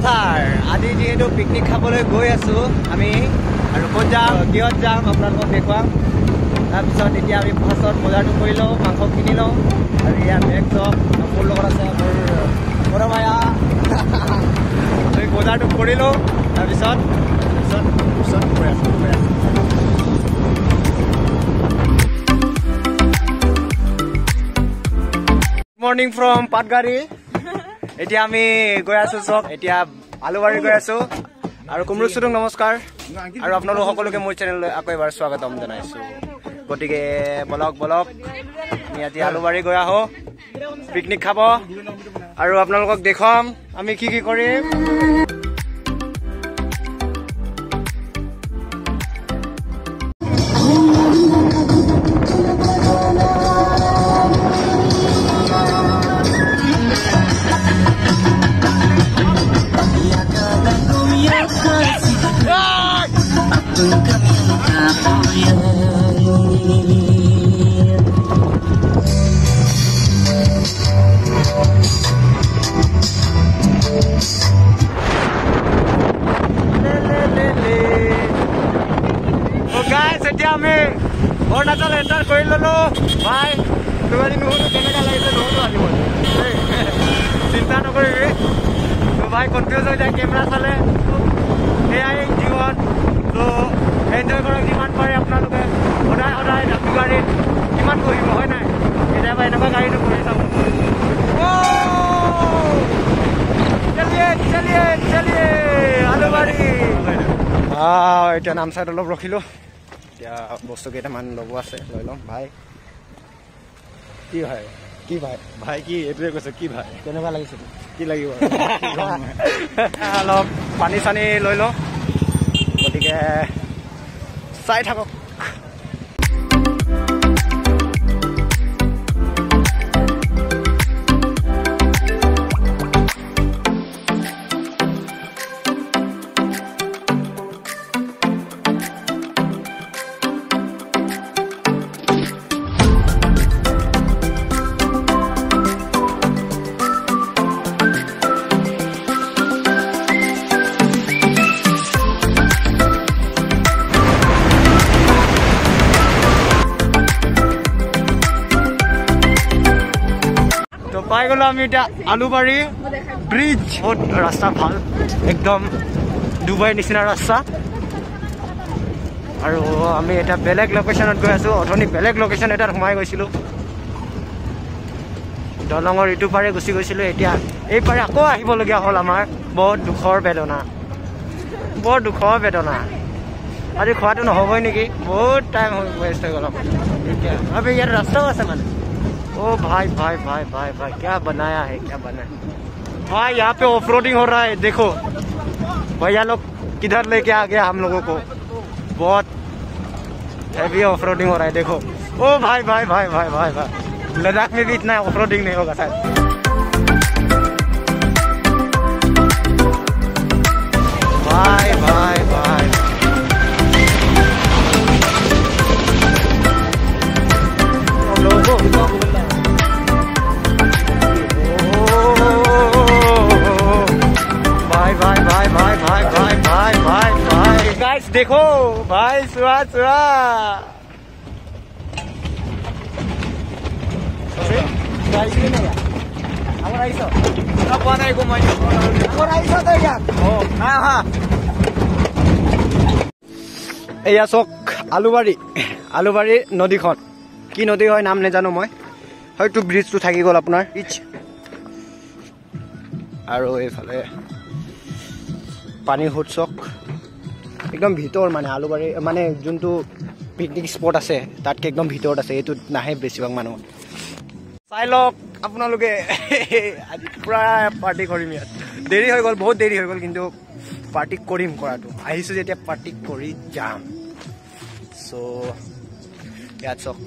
নমস্কাৰ আজি যেহেতু পিকনিক খাবলৈ গৈ আছো আমি আৰু ক'ত যাম কিহত যাম আপোনালোকক দেখুৱাম তাৰপিছত এতিয়া আমি ফাৰ্ষ্টত বজাৰটো কৰি লওঁ মাংস কিনি লওঁ আৰু ইয়াত বেগ চব মোৰ লগত আছে মোৰ ভায়া আমি বজাৰটো কৰি লওঁ তাৰপিছত গৈ আছো মৰ্নিং ফ্ৰম পাটগাড়ী এতিয়া আমি গৈ আছো চক এতিয়া আলুবাৰী গৈ আছো আৰু কুমৰু চুডুং নমস্কাৰ আৰু আপোনালোক সকলোকে মোৰ চেনেললৈ আকৌ এবাৰ স্বাগতম জনাইছো গতিকে বলক আমি আজি আলুবাৰী গৈ আহো পিকনিক খাব আৰু আপোনালোকক দেখুৱাম আমি কি কৰিম আমি অৰুণাচল এণ্টাৰ কৰি ললো ভাই তোমাৰি নুশুনো কেনেকুৱা লাগিছে নহ'লো আনিব চিন্তা নকৰিবি তো ভাই কনফিউজ হৈ যায় কেমেৰা চালে সেয়াই জীৱন তো এনজয় কৰক যিমান পাৰে আপোনালোকে সদায় দামী গাড়ীত কিমান কৰিব হয় নাই কেতিয়াবা এনেকুৱা গাড়ীটো কৰি চাব চলিয়ে আলুবাৰী এতিয়া নামচাইত অলপ ৰখিলো এতিয়া বস্তু কেইটামান ল'ব আছে লৈ ল'ম ভাই কি ভাই কি এইটোৱে কৈছে কি ভাই কেনেকুৱা লাগিছে কি লাগিব অলপ পানী চানী লৈ লওঁ গতিকে চাই থাকক পাই গলো আমি এতিয়া আলুবাৰী ব্ৰিজ বহুত ৰাস্তা ভাল একদম ডুবাইৰ নিচিনা ৰাস্তা আৰু আমি এতিয়া বেলেগ লোকেশ্যনত গৈ আছো অথনি বেলেগ লোকেশ্যন এটাত সোমাই গৈছিলো দলঙৰ ইটো পাৰে গুচি গৈছিলো এতিয়া এই পাৰে আকৌ আহিবলগীয়া হ'ল আমাৰ বহুত দুখৰ বেদনা আজি খোৱাটো নহ'বই নেকি বহুত টাইম ৱেষ্ট হৈ গ'ল এতিয়া আমি ইয়াত ৰাস্তাও আছে মানে ओ भाई क्या बनाया है भाई यहाँ पे ऑफ रोडिंग हो रहा है देखो भैया लोग किधर लेके आ गया हम लोगों को बहुत हैवी ऑफ रोडिंग हो रहा है देखो ओ भाई लद्दाख में भी इतना ऑफ रोडिंग नहीं होगा शायद भाई गाइस देखो भाई सुहा এয়া চক আলুবাৰী নদীখন কি নদী হয় নাম নেজানো মই হয়তো ব্ৰিজটো থাকি গ'ল আপোনাৰ আৰু এইফালে পানীৰ সোঁত চক একদম ভিতৰ মানে আলুবাৰী মানে যোনটো পিকনিক স্পট আছে তাতকৈ একদম ভিতৰত আছে এইটোত নাহে বেছিভাগ মানুহ চাই লওক আপোনালোকে আজি পূৰা পাৰ্টি কৰিম ইয়াত দেৰি হৈ গ'ল বহুত দেৰি হৈ গ'ল কিন্তু পাৰ্টি কৰিম কৰাটো আহিছোঁ যেতিয়া পাৰ্টি কৰি যাম চ' ইয়াত চক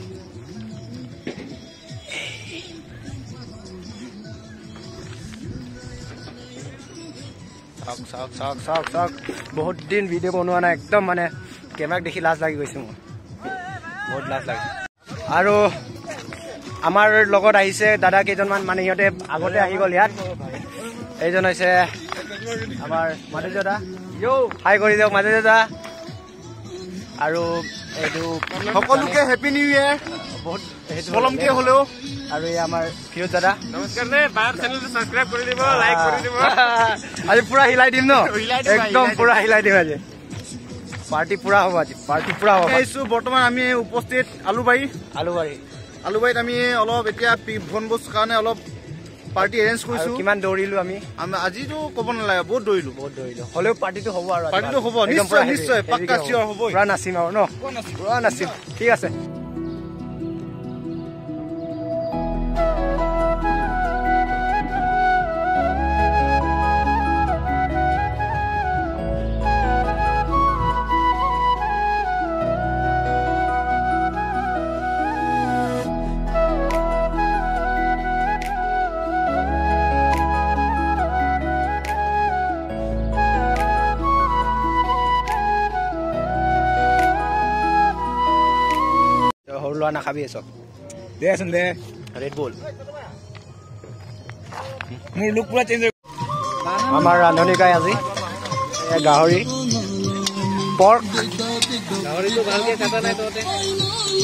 চাওক বহুত দিন ভিডিঅ' বনোৱা নাই একদম মানে কেমেৰাক দেখি লাজ লাগি গৈছে মোৰ বহুত লাজ লাগে আৰু আমাৰ লগত আহিছে দাদা কেইজনমান মানে ইহঁতে আগতে আহি গ'ল ইয়াত এইজন হৈছে আমাৰ মাধু দাদা হাই কৰি দিয়ক মাধু দাদা আৰু এইটো সকলোকে হেপী নিউ ইয়াৰ বহুত পলমকে হলেও আৰু এই আমাৰ ফিৰোজ দাদা নমস্কাৰ নে বাৰ চেনেলটো সাবস্ক্ৰাইব কৰি দিব লাইক কৰি দিব আজি পুৰা হিলাই দিম ন একদম পুৰা হিলাই দিম আজি পাৰ্টি পুৰা হ'ব আজি পাৰ্টি পুৰা হ'ব আহিছো বৰ্তমান আমি উপস্থিত আলুবাৰীত আমি অলপ এতিয়া বনভোজ কাৰণে অলপ পাৰ্টি এৰেঞ্জ কৰিছো কিমান দৌৰিলো আমি আজিতো ক'ব নালাগে বহুত দৌৰিলো হ'লেও পাৰ্টিটো হ'ব আৰু পাৰ্টিটো হ'ব নিশ্চয় পাক্কা চিয়ৰ হ'ব পুৰা নাচিম আৰু ন পুৰা নাচিম ঠিক আছে সৰু লোৱা নাখাবি চব দেচোন দে ৰেড বুল মোৰ লুক পুৰা চেঞ্জ আমাৰ ৰান্ধনিকাই আজি গাহৰি পৰ্ক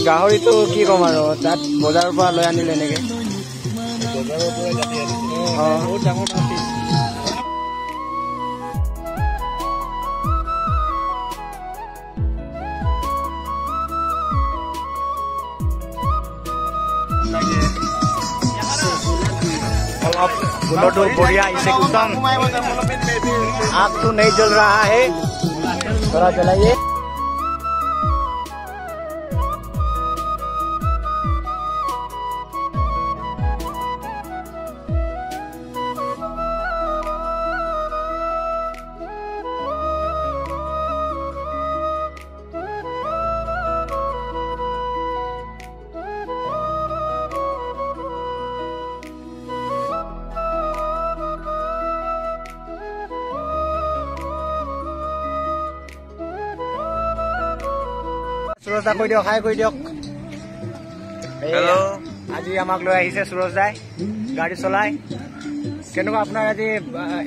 গাহৰিটো কি ক'ম আৰু তাত বজাৰৰ পৰা লৈ আনিলে এনেকে বহুত ডাঙৰ तो बढ़िया इसे एकदम आग तो नहीं जल रहा है थोड़ा जलाइए সুৰজ দা কৈ দিয়ক হাই কৈ দিয়ক হেল্ল আজি আমাক লৈ আহিছে সুৰজ দাই গাড়ী চলাই কেনেকুৱা আপোনাৰ আজি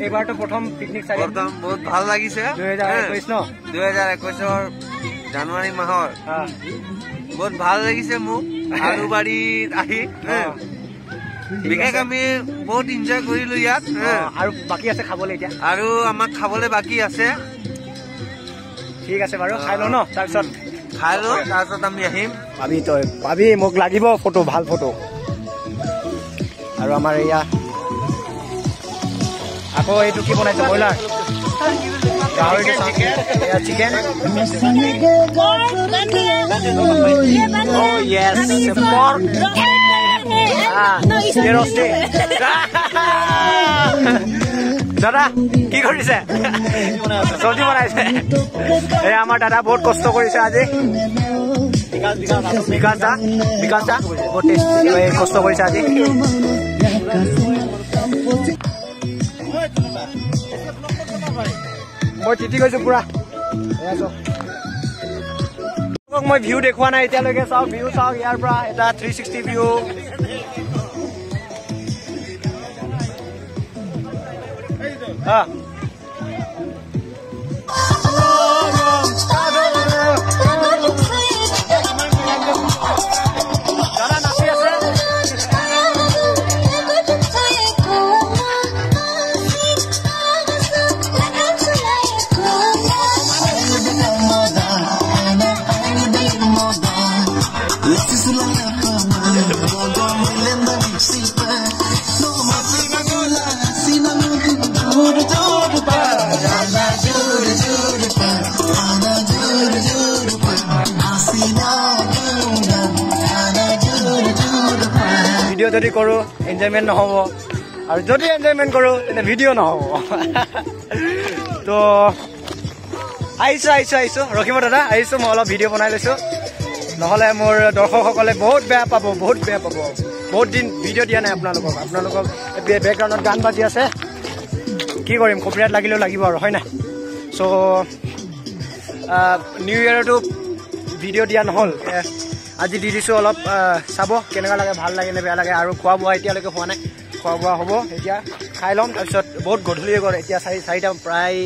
এবাৰটো প্ৰথম পিকনিক চাই একদম বহুত ভাল লাগিছে 2021 ন 2021 জানুৱাৰী মাহৰ বহুত ভাল লাগিছে মোক আলুবাৰীত আহি বিশেষ আমি বহুত এনজয় কৰিলো ইয়াত আৰু বাকী আছে খাবলৈ এতিয়া আৰু আমাক খাবলৈ বাকী আছে ঠিক আছে বাৰু খাই লওঁ ন তাৰপিছত খাই লওঁ তাৰপিছত আমি আহিম পাবি মোক লাগিব ফটো ভাল ফটো আৰু আমাৰ এয়া আকৌ এইটো কি বনাইছে ব্ৰইলাৰ গাহৰিটো চিকেন দাদা কি কৰিছে চব্জি বনাইছে এই আমাৰ দাদা বহুত কষ্ট কৰিছে আজি বিকাশ দা বহুত কষ্ট কৰিছে আজি মই তিতি গৈছো পুৰা মই ভিউ দেখুৱা নাই এতিয়ালৈকে চাওক ভিউ চাওক ইয়াৰ পৰা এটা 360 ভিউ ভিডিও যদি কৰো এনজয়মেন্ট নহব আৰু যদি এনজয়মেন্ট কৰো তেনে ভিডিও নহব তো আহিছো ৰখিব দাদা আহিছো মই অলপ ভিডিও বনাই লৈছো নহলে মোৰ দৰ্শকসকলে বহুত বেয়া পাব বহুত দিন ভিডিও দিয়া নাই আপোনালোকক বেকগ্ৰাউণ্ডত গান বাজি আছে কি কৰিম কপিৰাইট লাগিলেও লাগিব আৰু হয় নাই সো নিউ ইয়াৰটো ভিডিও দিয়া নহল আজি দি দিছো অলপ চাব কেনেকুৱা লাগে ভাল লাগে নে বেয়া লাগে আৰু খোৱা বোৱা এতিয়ালৈকে হোৱা নাই খোৱা বোৱা হ'ব এতিয়া খাই ল'ম তাৰপিছত বহুত গধূলি হৈ গ'ল এতিয়া 4:30 প্ৰায়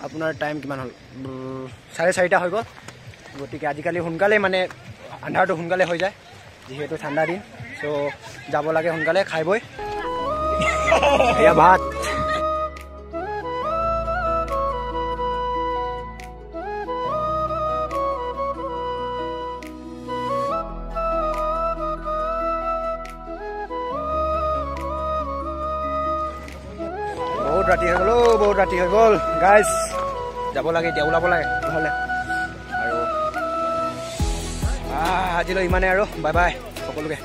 আপোনাৰ টাইম কিমান হ'ল 4:30 হৈ গ'ল গতিকে আজিকালি সোনকালে মানে আন্ধাৰটো সোনকালে হৈ যায় যিহেতু ঠাণ্ডা দিন চ' যাব লাগে সোনকালে খাই বৈ এয়া ভাত বহুত ৰাতি হৈ গ'ল গাইজ যাব লাগে এতিয়া ওলাব লাগে নহ'লে আৰু আজিলৈ ইমানে আৰু বাই বাই সকলোকে